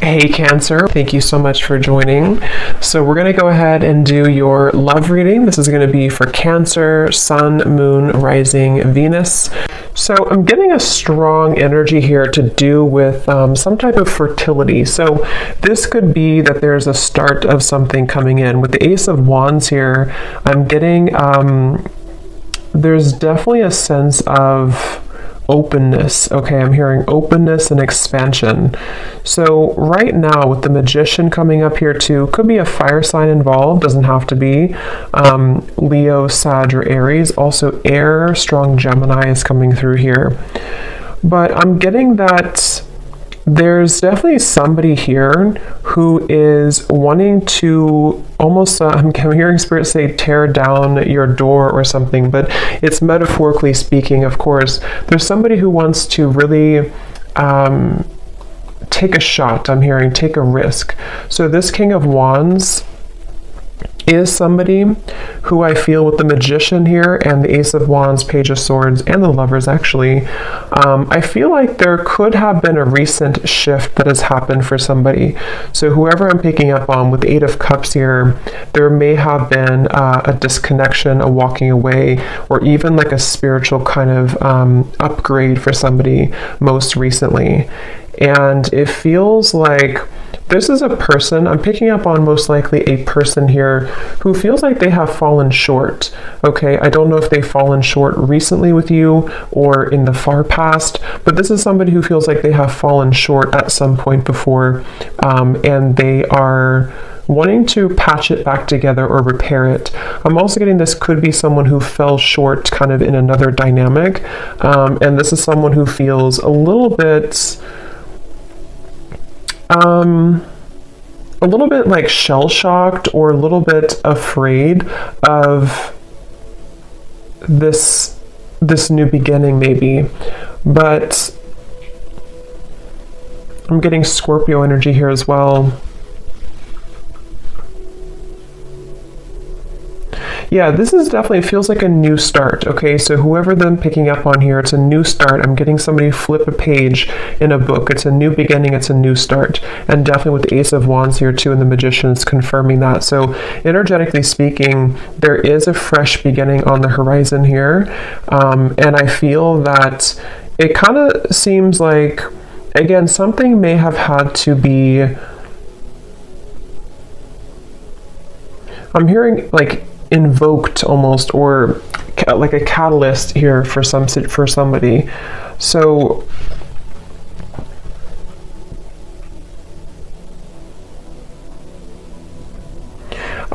Hey Cancer, thank you so much for joining. So we're going to go ahead and do your love reading. This is going to be for Cancer, Sun, Moon, Rising, Venus. So I'm getting a strong energy here to do with some type of fertility. So this could be that there's a start of something coming in. With the Ace of Wands here, I'm getting, there's definitely a sense of openness. Okay, I'm hearing openness and expansion. So right now with the Magician coming up here too, could be a fire sign involved, doesn't have to be. Leo, Sag, or Aries. Also air, strong Gemini is coming through here. But I'm getting that there's definitely somebody here who is wanting to almost, I'm hearing Spirit say tear down your door or something, but it's metaphorically speaking, of course. There's somebody who wants to really take a shot, I'm hearing, take a risk. So this King of Wands is somebody who I feel with the Magician here and the Ace of Wands, Page of Swords, and the Lovers actually, I feel like there could have been a recent shift that has happened for somebody. So whoever I'm picking up on with the Eight of Cups here, there may have been a disconnection, a walking away, or even like a spiritual kind of upgrade for somebody most recently. And it feels like this is a person, I'm picking up on most likely a person here who feels like they have fallen short. Okay, I don't know if they've fallen short recently with you or in the far past, but this is somebody who feels like they have fallen short at some point before, and they are wanting to patch it back together or repair it. I'm also getting this could be someone who fell short kind of in another dynamic, and this is someone who feels a little bit like shell-shocked or a little bit afraid of this new beginning maybe. But I'm getting Scorpio energy here as well. Yeah, this is definitely, feels like a new start. Okay, so whoever I'm picking up on here, it's a new start. I'm getting somebody flip a page in a book. It's a new beginning, it's a new start. And definitely with the Ace of Wands here too, and the Magician is confirming that. So energetically speaking, there is a fresh beginning on the horizon here. And I feel that it kind of seems like, again, something may have had to be, I'm hearing like invoked almost, or like a catalyst here for somebody. So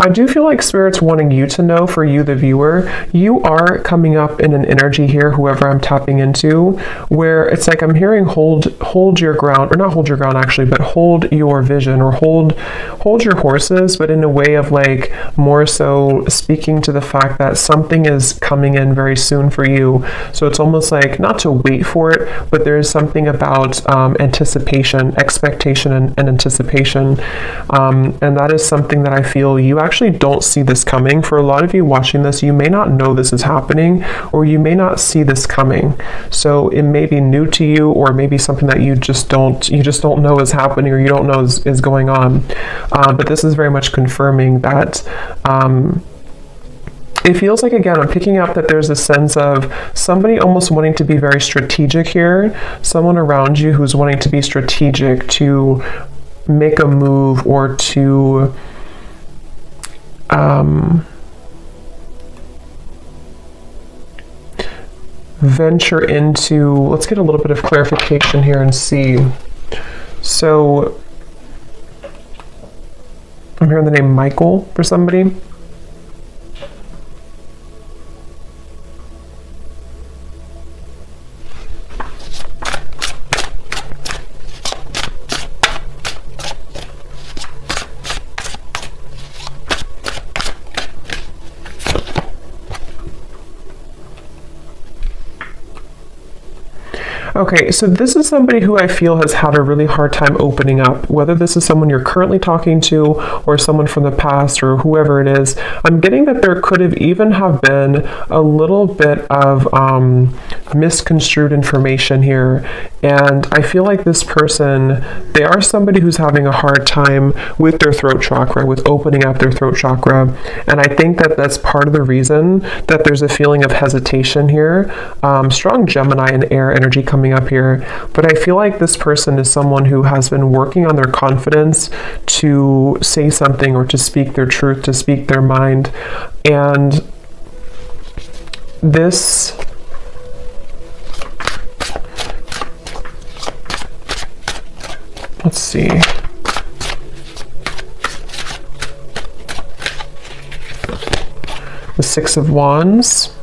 I do feel like Spirit's wanting you to know, for you, the viewer, you are coming up in an energy here, whoever I'm tapping into, where it's like I'm hearing hold your ground, or not hold your ground actually, but hold your vision, or hold your horses, but in a way of like more so speaking to the fact that something is coming in very soon for you. So it's almost like not to wait for it, but there's something about anticipation, expectation, and anticipation. And that is something that I feel you actually don't see this coming. For a lot of you watching this, you may not know this is happening, or you may not see this coming. So it may be new to you, or maybe something that you just don't know is happening, or you don't know is going on. But this is very much confirming that it feels like, again, I'm picking up that there's a sense of somebody almost wanting to be very strategic here, someone around you who's wanting to be strategic, to make a move, or to venture into, let's get a little bit of clarification here and see. So I'm hearing the name Michael for somebody. Okay, so this is somebody who I feel has had a really hard time opening up, whether this is someone you're currently talking to or someone from the past or whoever it is. I'm getting that there could have even have been a little bit of misconstrued information here. And I feel like this person, they are somebody who's having a hard time with their throat chakra, with opening up their throat chakra. And I think that that's part of the reason that there's a feeling of hesitation here. Strong Gemini and air energy coming up here. But I feel like this person is someone who has been working on their confidence to say something or to speak their truth, to speak their mind. And this... Let's see. The Six of Wands.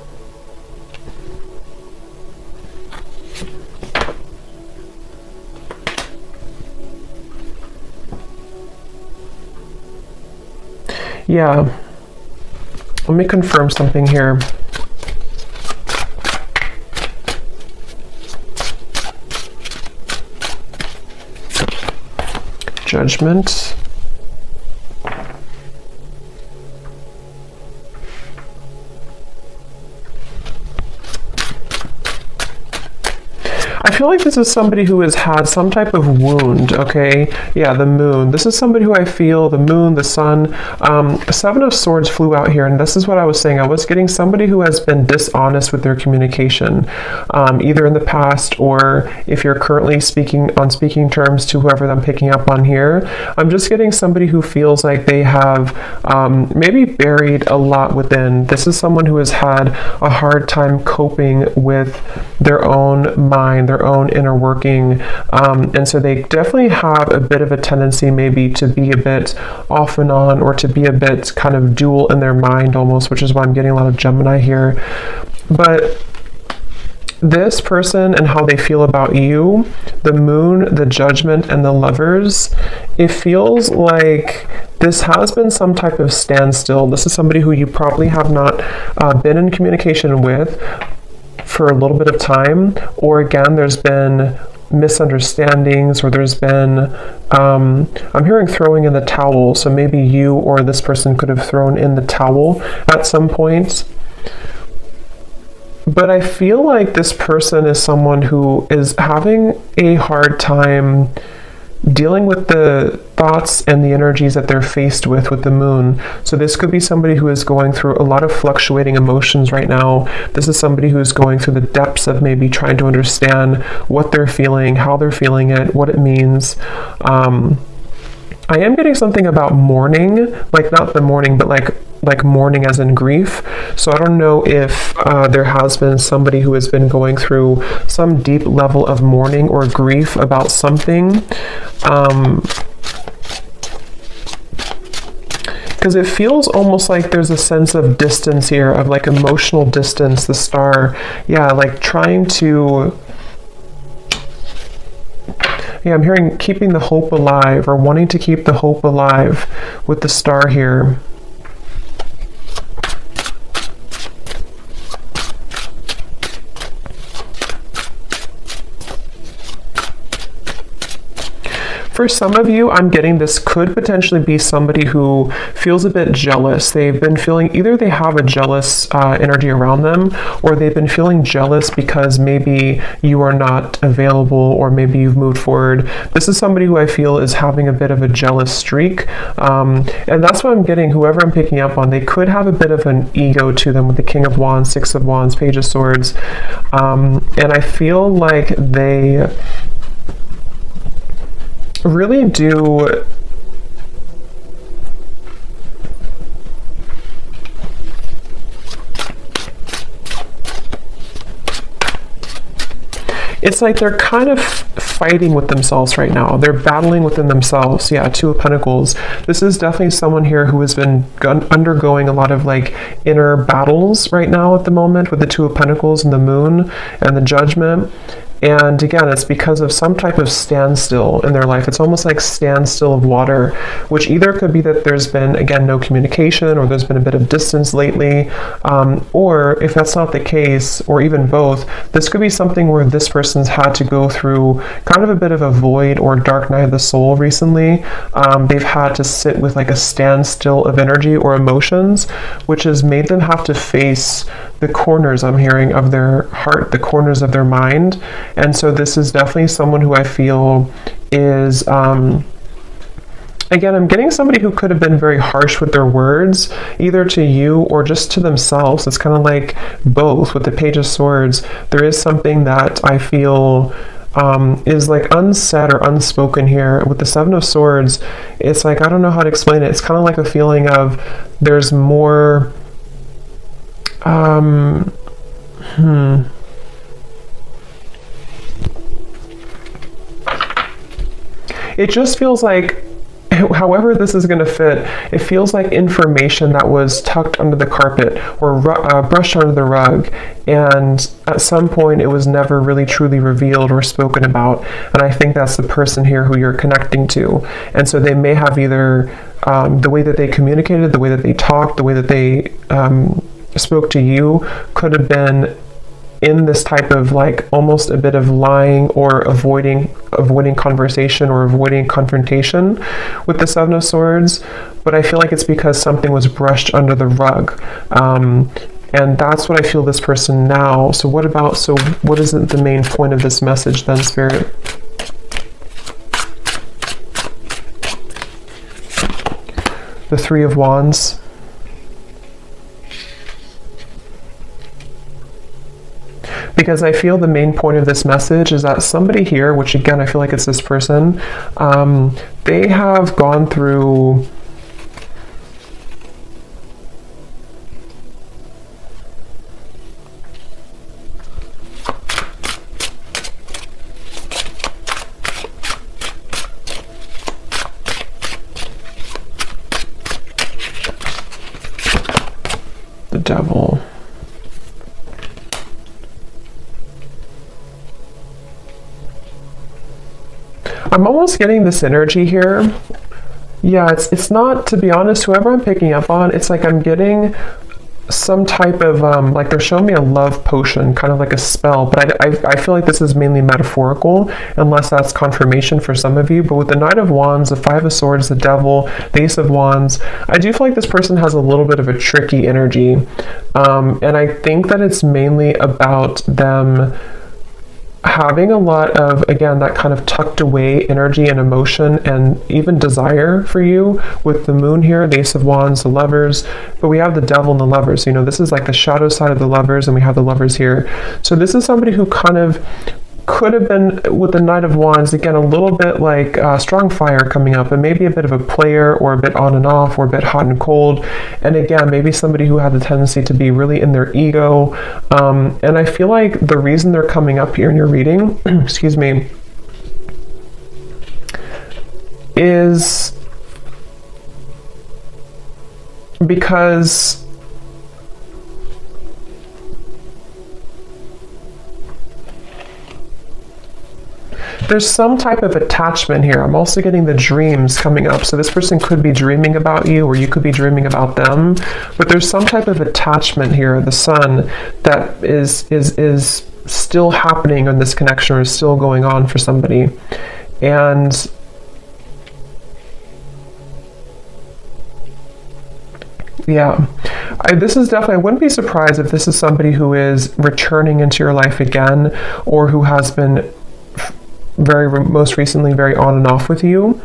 Yeah. Let me confirm something here. Judgment. I feel like this is somebody who has had some type of wound, okay? Yeah, the moon. This is somebody who I feel, the moon, the sun. Seven of Swords flew out here, and this is what I was saying. I was getting somebody who has been dishonest with their communication, either in the past or if you're currently speaking terms to whoever I'm picking up on here. I'm just getting somebody who feels like they have maybe buried a lot within. This is someone who has had a hard time coping with their own mind, their own inner working, and so they definitely have a bit of a tendency maybe to be a bit off and on, or to be a bit kind of dual in their mind almost, which is why I'm getting a lot of Gemini here. But this person and how they feel about you, the moon, the judgment, and the lovers, it feels like this has been some type of standstill. This is somebody who you probably have not been in communication with for a little bit of time, or again, there's been misunderstandings, or there's been I'm hearing throwing in the towel, so maybe you or this person could have thrown in the towel at some point. But I feel like this person is someone who is having a hard time dealing with the thoughts and the energies that they're faced with the moon. So this could be somebody who is going through a lot of fluctuating emotions right now. This is somebody who is going through the depths of maybe trying to understand what they're feeling, how they're feeling it, what it means. I am getting something about mourning, like not the mourning, but like mourning as in grief. So I don't know if there has been somebody who has been going through some deep level of mourning or grief about something. Because it feels almost like there's a sense of distance here, of like emotional distance, the star. Yeah, like trying to... Yeah, I'm hearing keeping the hope alive, or wanting to keep the hope alive with the star here. For some of you, I'm getting this could potentially be somebody who feels a bit jealous. They've been feeling, either they have a jealous energy around them, or they've been feeling jealous because maybe you are not available, or maybe you've moved forward. This is somebody who I feel is having a bit of a jealous streak. And that's what I'm getting, whoever I'm picking up on, they could have a bit of an ego to them with the King of Wands, Six of Wands, Page of Swords. And I feel like they really do it's like they're kind of fighting with themselves right now. They're battling within themselves. Yeah, Two of Pentacles. This is definitely someone here who has been undergoing a lot of like inner battles right now at the moment with the Two of Pentacles and the moon and the judgment. And again, it's because of some type of standstill in their life. It's almost like standstill of water, which either could be that there's been, again, no communication, or there's been a bit of distance lately, or if that's not the case, or even both, this could be something where this person's had to go through kind of a bit of a void or dark night of the soul recently. They've had to sit with like a standstill of energy or emotions, which has made them have to face the corners, I'm hearing, of their heart, the corners of their mind. And so this is definitely someone who I feel is, again, I'm getting somebody who could have been very harsh with their words, either to you or just to themselves. It's kind of like both. With the Page of Swords, there is something that I feel is like unsaid or unspoken here. With the Seven of Swords, it's like, I don't know how to explain it. It's kind of like a feeling of there's more, it just feels like, however this is going to fit, it feels like information that was tucked under the carpet or brushed under the rug, and at some point it was never really truly revealed or spoken about. And I think that's the person here who you're connecting to. And so they may have either the way that they communicated, the way that they talked, the way that they spoke to you could have been in this type of like almost a bit of lying or avoiding conversation or avoiding confrontation with the Seven of Swords. But I feel like it's because something was brushed under the rug, and that's what I feel this person now. So what is the main point of this message then, Spirit? The Three of Wands. Because I feel the main point of this message is that somebody here, which again, I feel like it's this person, they have gone through the Devil. I'm almost getting this energy here. Yeah, it's not, to be honest, whoever I'm picking up on, it's like I'm getting some type of, like they're showing me a love potion, kind of like a spell, but I feel like this is mainly metaphorical, unless that's confirmation for some of you. But with the Knight of Wands, the Five of Swords, the Devil, the Ace of Wands, I do feel like this person has a little bit of a tricky energy. And I think that it's mainly about them having a lot of, again, that kind of tucked away energy and emotion and even desire for you. With the Moon here, the Ace of Wands, the Lovers, but we have the Devil and the Lovers. You know, this is like the shadow side of the Lovers, and we have the Lovers here. So this is somebody who kind of could have been, with the Knight of Wands, again, a little bit like strong fire coming up, and maybe a bit of a player, or a bit on and off, or a bit hot and cold. And again, maybe somebody who had the tendency to be really in their ego. And I feel like the reason they're coming up here in your reading, excuse me, is because there's some type of attachment here. I'm also getting the dreams coming up. So this person could be dreaming about you, or you could be dreaming about them. But there's some type of attachment here, the Sun, that is still happening in this connection, or is still going on for somebody. And yeah, this is definitely, I wouldn't be surprised if this is somebody who is returning into your life again, or who has been most recently very on and off with you.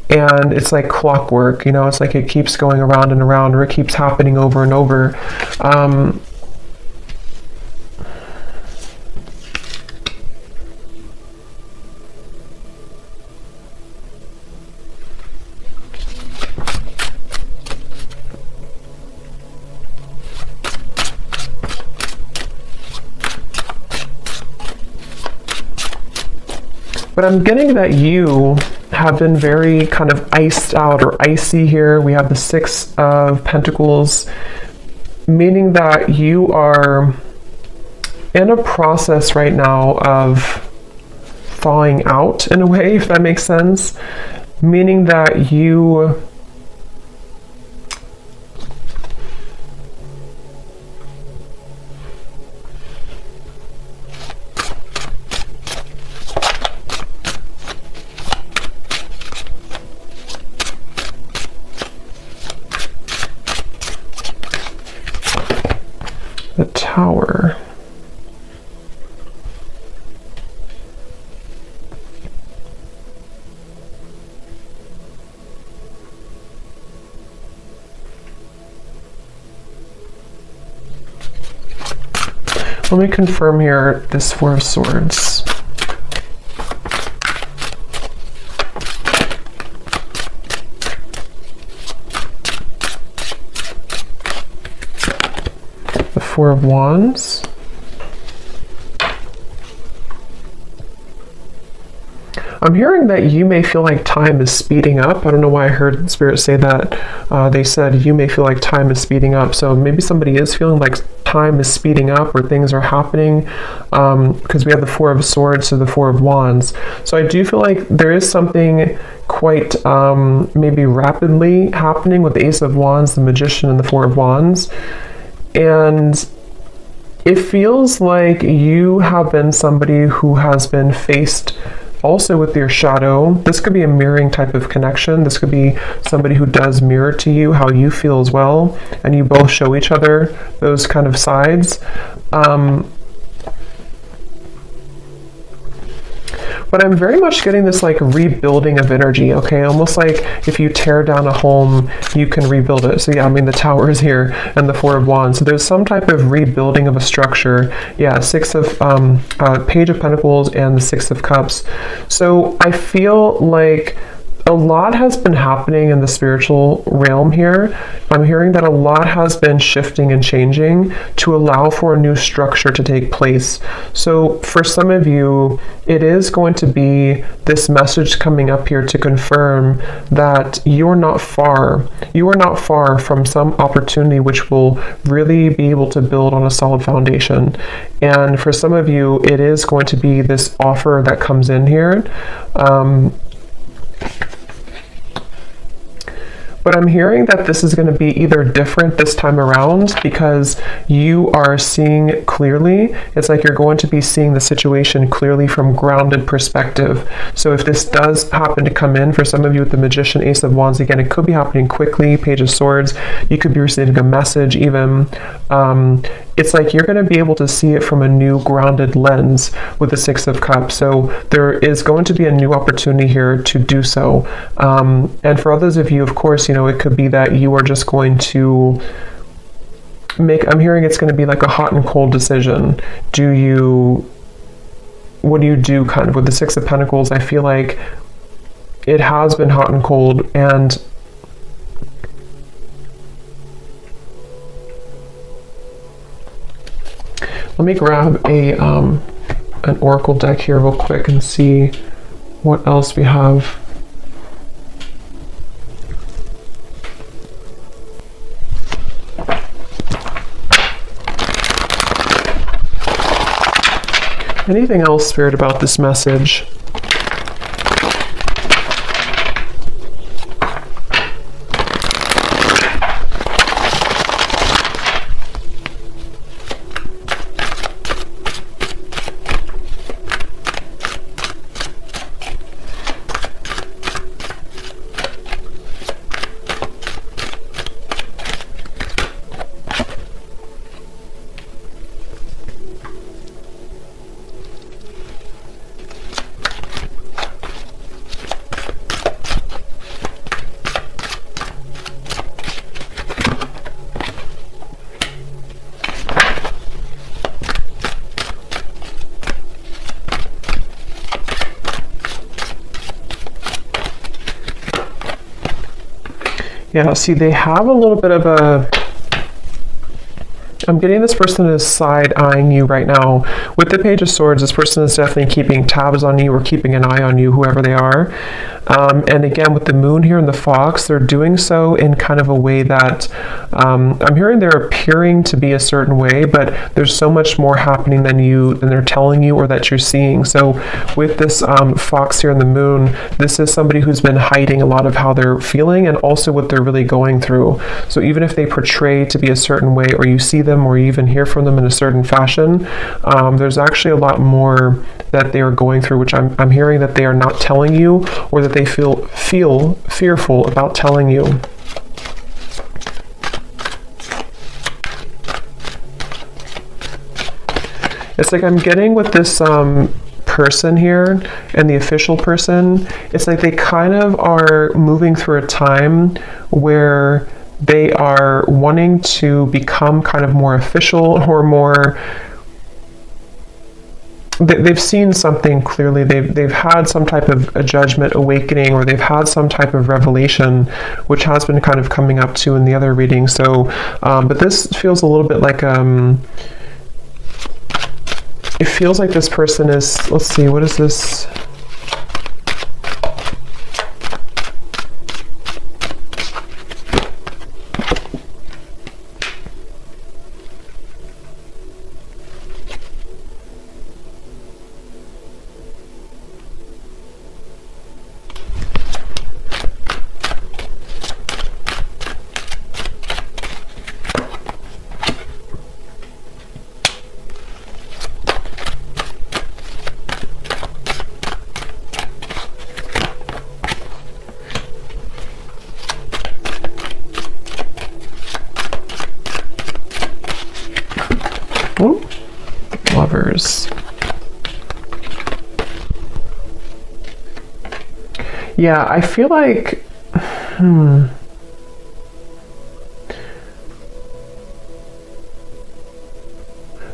And it's like clockwork, you know, it's like it keeps going around and around, or it keeps happening over and over. But I'm getting that you have been very kind of iced out or icy here. We have the Six of Pentacles, meaning that you are in a process right now of thawing out in a way, if that makes sense, meaning that you the Tower. Let me confirm here this Four of Swords. The Four of Wands. I'm hearing that you may feel like time is speeding up. I don't know why I heard Spirit say that. They said you may feel like time is speeding up. So maybe somebody is feeling like time is speeding up or things are happening, because we have the Four of Swords to the Four of Wands. So I do feel like there is something quite maybe rapidly happening with the Ace of Wands, the Magician, and the Four of Wands. And it feels like you have been somebody who has been faced also with your shadow. This could be a mirroring type of connection. This could be somebody who does mirror to you how you feel as well, and you both show each other those kind of sides. But I'm very much getting this like rebuilding of energy, okay? Almost like if you tear down a home, you can rebuild it. So yeah, I mean, the Tower is here and the Four of Wands. So there's some type of rebuilding of a structure. Yeah, Page of Pentacles and the Six of Cups. So I feel like a lot has been happening in the spiritual realm here. I'm hearing that a lot has been shifting and changing to allow for a new structure to take place. So for some of you, it is going to be this message coming up here to confirm that you're not far. You are not far from some opportunity which will really be able to build on a solid foundation. And for some of you, it is going to be this offer that comes in here. But I'm hearing that this is going to be either different this time around because you are seeing clearly. It's like you're going to be seeing the situation clearly from grounded perspective. So if this does happen to come in for some of you with the Magician, Ace of Wands, again, it could be happening quickly, Page of Swords. You could be receiving a message even. It's like you're going to be able to see it from a new grounded lens with the Six of Cups. So there is going to be a new opportunity here to do so. And for others of you, of course, you know, it could be that you are just going to I'm hearing it's going to be like a hot and cold decision. What do you do kind of with the Six of Pentacles? I feel like it has been hot and cold, and let me grab an oracle deck here real quick and see what else we have. Anything else, Spirit, about this message? Yeah, see, they have a little bit of I'm getting this person is side-eyeing you right now. With the Page of Swords, this person is definitely keeping tabs on you or keeping an eye on you, whoever they are. And again, with the moon here and the fox, they're doing so in kind of a way that I'm hearing they're appearing to be a certain way, but there's so much more happening than they're telling you or that you're seeing. So with this fox here and the moon, this is somebody who's been hiding a lot of how they're feeling and also what they're really going through. So even if they portray to be a certain way, or you see them or you even hear from them in a certain fashion, there's actually a lot more that they are going through, which I'm hearing that they are not telling you, or that they feel fearful about telling you. It's like I'm getting with this person here and the official person, it's like they kind of are moving through a time where they are wanting to become kind of more official or more. They've seen something clearly. They've had some type of a judgment awakening, or they've had some type of revelation, which has been kind of coming up too in the other reading. So, but this feels a little bit like it feels like this person is. Let's see, what is this? Lovers. Yeah, I feel like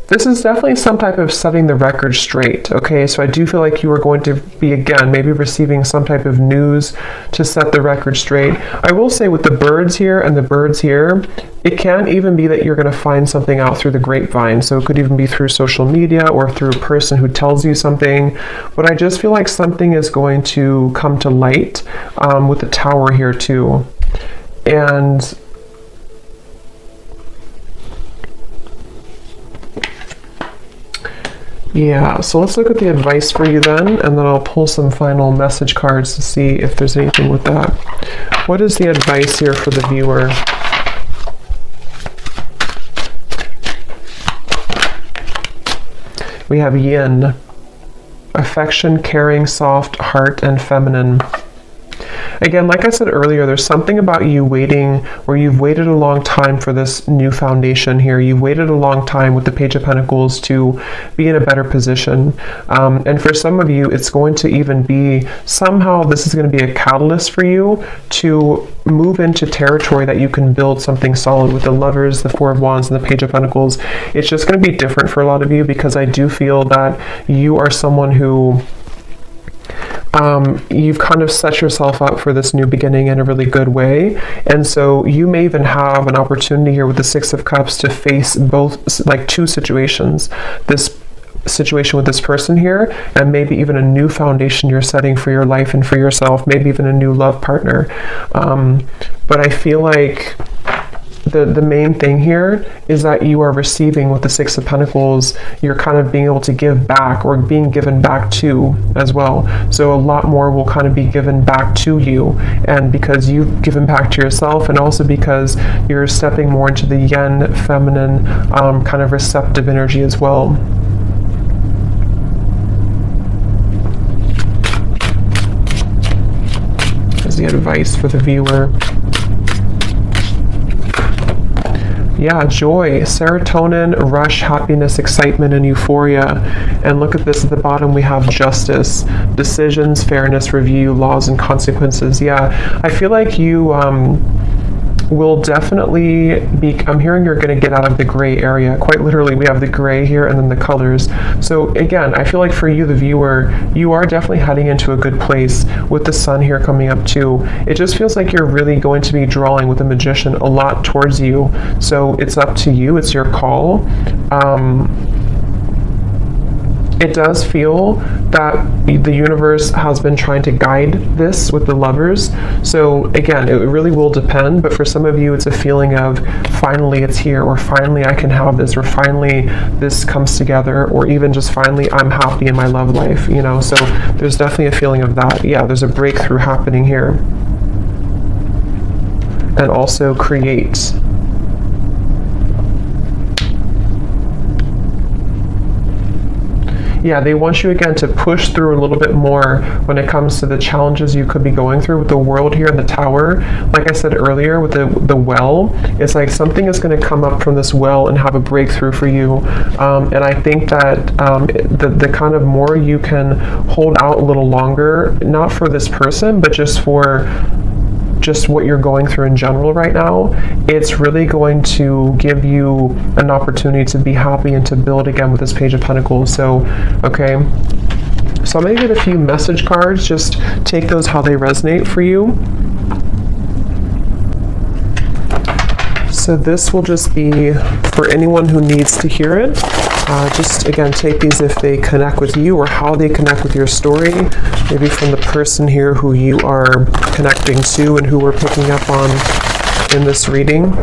this is definitely some type of setting the record straight, okay? So I do feel like you are going to be, again, maybe receiving some type of news to set the record straight. I will say with the birds here and the birds here, it can even be that you're going to find something out through the grapevine. So it could even be through social media or through a person who tells you something. But I just feel like something is going to come to light with the tower here too. And yeah, so let's look at the advice for you then, and then I'll pull some final message cards to see if there's anything with that. What is the advice here for the viewer? We have yin, affection, caring, soft, heart, and feminine. Again, like I said earlier, there's something about you waiting, where you've waited a long time for this new foundation here. You've waited a long time with the Page of Pentacles to be in a better position. And for some of you, it's going to even be, somehow this is going to be a catalyst for you to move into territory that you can build something solid with the Lovers, the Four of Wands, and the Page of Pentacles. It's just going to be different for a lot of you, because I do feel that you are someone who you've kind of set yourself up for this new beginning in a really good way. And so you may even have an opportunity here with the Six of Cups to face both, like two situations. This situation with this person here, and maybe even a new foundation you're setting for your life and for yourself, maybe even a new love partner. But I feel like the main thing here is that you are receiving with the Six of Pentacles. You're kind of being able to give back, or being given back to as well. So a lot more will kind of be given back to you, and because you've given back to yourself, and also because you're stepping more into the yin, feminine, kind of receptive energy as well. Here's the advice for the viewer. Yeah, joy, serotonin, rush, happiness, excitement, and euphoria. And look at this at the bottom, we have justice, decisions, fairness, review, laws, and consequences. Yeah, I feel like you will definitely be, I'm hearing you're going to get out of the gray area. Quite literally, we have the gray here and then the colors. So again, I feel like for you, the viewer, you are definitely heading into a good place with the sun here coming up too. It just feels like you're really going to be drawing with the Magician a lot towards you. So it's up to you. It's your call. it does feel that the universe has been trying to guide this with the Lovers. So again, it really will depend, but for some of you, it's a feeling of finally it's here, or finally I can have this, or finally this comes together, or even just finally I'm happy in my love life, you know? So there's definitely a feeling of that. Yeah, there's a breakthrough happening here. And also create. Yeah, they want you again to push through a little bit more when it comes to the challenges you could be going through with the World here in the Tower. Like I said earlier with the well, it's like something is going to come up from this well and have a breakthrough for you. And I think that the kind of more you can hold out a little longer, not for this person, but just for what you're going through in general right now, it's really going to give you an opportunity to be happy and to build again with this Page of Pentacles. So, okay. So I'm going to get a few message cards. Just take those how they resonate for you. So this will just be for anyone who needs to hear it. Just again, take these if they connect with you or how they connect with your story. Maybe from the person here who you are connecting to and who we're picking up on in this reading.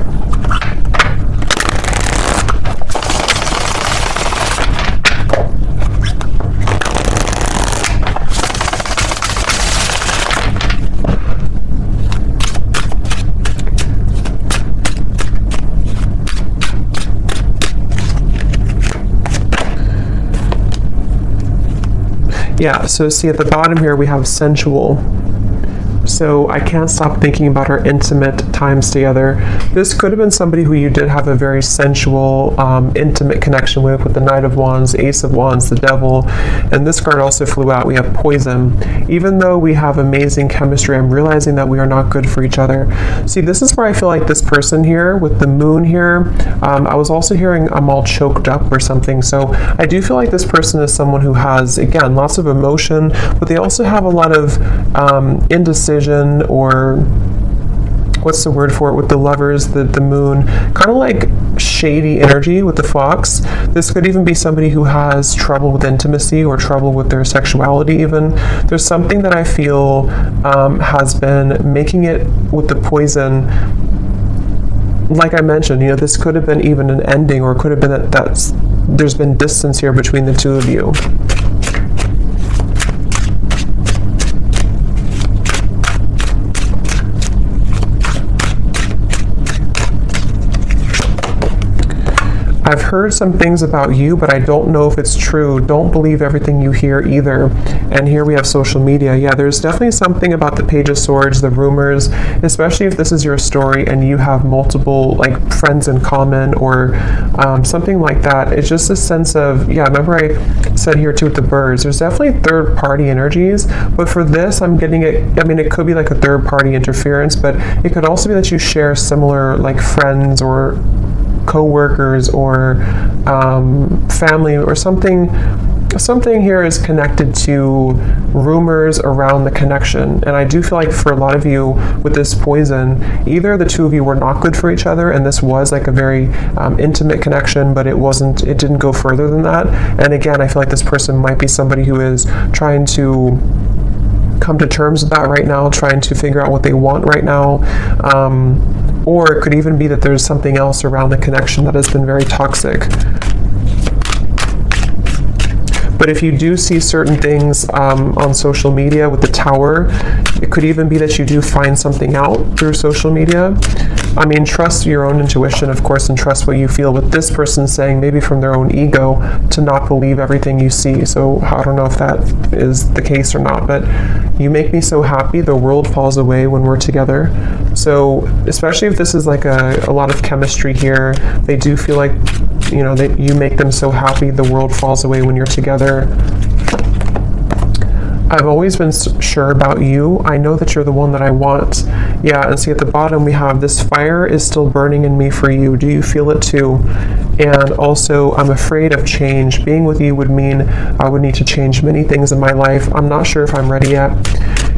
Yeah, so see at the bottom here we have sensual. So I can't stop thinking about our intimate times together. This could have been somebody who you did have a very sensual, intimate connection with the Knight of Wands, Ace of Wands, the Devil, and this card also flew out. We have poison. Even though we have amazing chemistry, I'm realizing that we are not good for each other. See, this is where I feel like this person here with the moon here, I was also hearing I'm all choked up or something. So I do feel like this person is someone who has, again, lots of emotion, but they also have a lot of indecision, or what's the word for it with the Lovers, the moon, kind of like shady energy with the Fox. This could even be somebody who has trouble with intimacy or trouble with their sexuality even. There's something that I feel has been making it with the poison. Like I mentioned, you know, this could have been even an ending, or it could have been that there's been distance here between the two of you. I've heard some things about you, but I don't know if it's true. Don't believe everything you hear either. And here we have social media. Yeah, there's definitely something about the Page of Swords, the rumors, especially if this is your story and you have multiple like friends in common or something like that. It's just a sense of, yeah, remember I said here too with the birds, there's definitely third party energies, but for this I'm getting it, I mean, it could be like a third party interference, but it could also be that you share similar like friends or co-workers or family or something. Something here is connected to rumors around the connection, and I do feel like for a lot of you with this poison, either the two of you were not good for each other and this was like a very intimate connection, but it didn't go further than that. And again, I feel like this person might be somebody who is trying to come to terms with that right now, trying to figure out what they want right now. Or it could even be that there's something else around the connection that has been very toxic. But if you do see certain things on social media with the Tower, it could even be that you do find something out through social media. I mean, trust your own intuition, of course, and trust what you feel. With this person saying, maybe from their own ego, to not believe everything you see. So I don't know if that is the case or not, but you make me so happy. The world falls away when we're together. So especially if this is like a lot of chemistry here, they do feel like, you know, that you make them so happy. The world falls away when you're together. I've always been sure about you. I know that you're the one that I want. Yeah, and see at the bottom we have this fire is still burning in me for you. Do you feel it too? And also, I'm afraid of change. Being with you would mean I would need to change many things in my life. I'm not sure if I'm ready yet.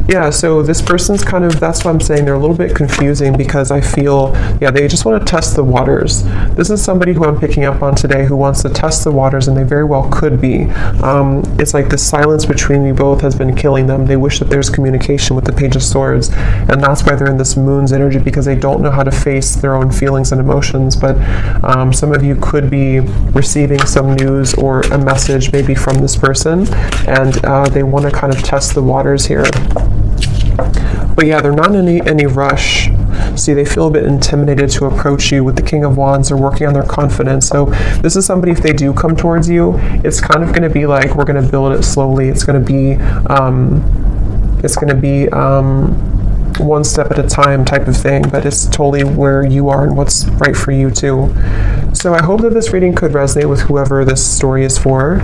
Yeah, so this person's kind of, that's what I'm saying, they're a little bit confusing because I feel, yeah, they just want to test the waters. This is somebody who I'm picking up on today who wants to test the waters, and they very well could be. It's like the silence between you both has been killing them. They wish that there's communication with the Page of Swords, and that's why they're in this Moon's energy, because they don't know how to face their own feelings and emotions. But some of you could be receiving some news or a message maybe from this person, and they want to kind of test the waters here. But yeah, they're not in any rush. See, they feel a bit intimidated to approach you. With the King of Wands, they're working on their confidence. So this is somebody, if they do come towards you, it's kind of going to be like, we're going to build it slowly. It's going to be one step at a time type of thing, but it's totally where you are and what's right for you too. So I hope that this reading could resonate with whoever this story is for.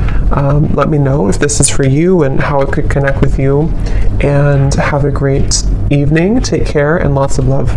Let me know if this is for you and how it could connect with you. And have a great evening. Take care and lots of love.